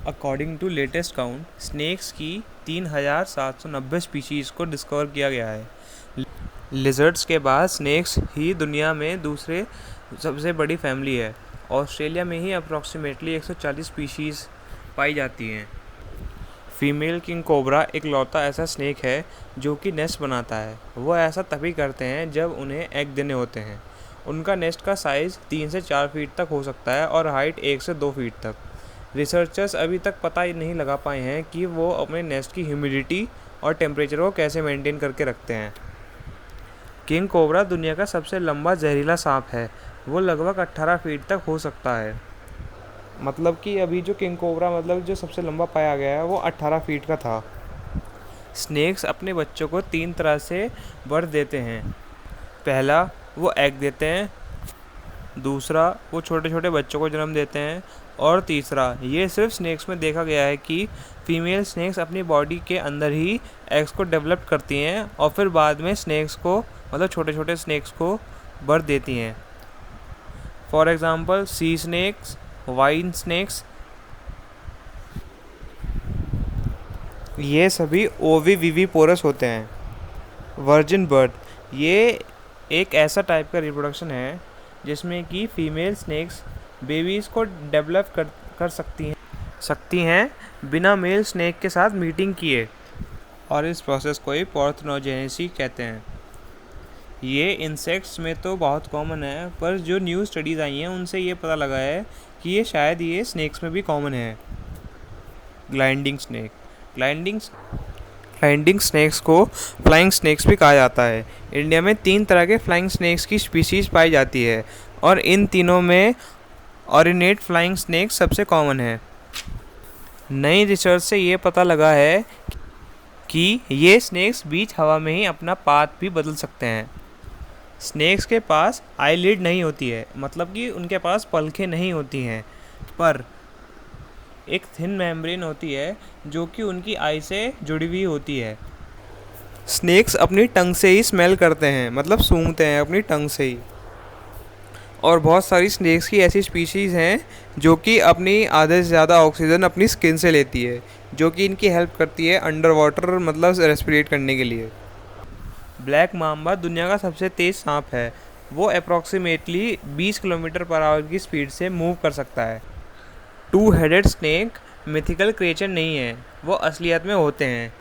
According to latest count, snakes की 3790 species को discover किया गया है। लिजर्ड्स के बाद स्नेक्स ही दुनिया में दूसरे सबसे बड़ी फैमिली है। ऑस्ट्रेलिया में ही अप्रॉक्सीमेटली 140 स्पीशीज़ पाई जाती हैं। फीमेल किंग कोबरा एक लौता ऐसा स्नेक है जो कि नेस्ट बनाता है। वो ऐसा तभी करते हैं जब उन्हें एग देने होते हैं। उनका नेस्ट का साइज़ 3 से 4 फीट तक हो सकता है और हाइट 1 से 2 फीट तक। रिसर्चर्स अभी तक पता ही नहीं लगा पाए हैं कि वो अपने नेस्ट की ह्यूमिडिटी और टेम्परेचर को कैसे मेंटेन करके रखते हैं। किंग कोबरा दुनिया का सबसे लंबा जहरीला सांप है। वो लगभग 18 फीट तक हो सकता है। मतलब कि अभी जो किंग कोबरा मतलब जो सबसे लंबा पाया गया है वो 18 फीट का था। स्नेक्स अपने बच्चों को 3 तरह से बर्थ देते हैं। पहला, वो एग देते हैं। दूसरा, वो छोटे छोटे बच्चों को जन्म देते हैं। और तीसरा, ये सिर्फ स्नेक्स में देखा गया है कि फीमेल स्नेक्स अपनी बॉडी के अंदर ही एग्स को डेवलप करती हैं और फिर बाद में स्नेक्स को मतलब छोटे छोटे स्नेक्स को बर्थ देती हैं। For example sea snakes, vine snakes, ये सभी ओविविविपोरस होते हैं। वर्जिन बर्थ, ये एक ऐसा टाइप का रिप्रोडक्शन है जिसमें कि फीमेल स्नेक्स बेबीज़ को डेवलप कर सकती हैं बिना मेल स्नेक के साथ मीटिंग किए, और इस प्रोसेस को ही पार्थेनोजेनेसिस कहते हैं। ये इंसेक्ट्स में तो बहुत कॉमन है, पर जो न्यू स्टडीज़ आई हैं उनसे ये पता लगा है कि ये शायद ये स्नेक्स में भी कॉमन है। ग्लाइडिंग स्नेक, ग्लाइडिंग स्नेक्स को फ्लाइंग स्नेक्स भी कहा जाता है। इंडिया में 3 तरह के फ्लाइंग स्नेक्स की स्पीशीज़ पाई जाती है और इन तीनों में ऑरिनेट फ्लाइंग स्नेक सबसे कॉमन है। नई रिसर्च से ये पता लगा है कि ये स्नेक्स बीच हवा में ही अपना पाथ भी बदल सकते हैं। स्नेक्स के पास आईलिड नहीं होती है, मतलब कि उनके पास पलकें नहीं होती हैं, पर एक थिन मेम्ब्रेन होती है जो कि उनकी आई से जुड़ी हुई होती है। स्नेक्स अपनी टंग से ही स्मेल करते हैं, मतलब सूंघते हैं अपनी टंग से ही। और बहुत सारी स्नेक्स की ऐसी स्पीशीज़ हैं जो कि अपनी आधे से ज़्यादा ऑक्सीजन अपनी स्किन से लेती है, जो कि इनकी हेल्प करती है अंडर वाटर मतलब रेस्पिरेट करने के लिए। ब्लैक माम्बा दुनिया का सबसे तेज़ सांप है। वो अप्रॉक्सीमेटली 20 किलोमीटर पर आवर की स्पीड से मूव कर सकता है। 2 हेडेड स्नेक मिथिकल क्रिएचर नहीं है, वो असलियत में होते हैं।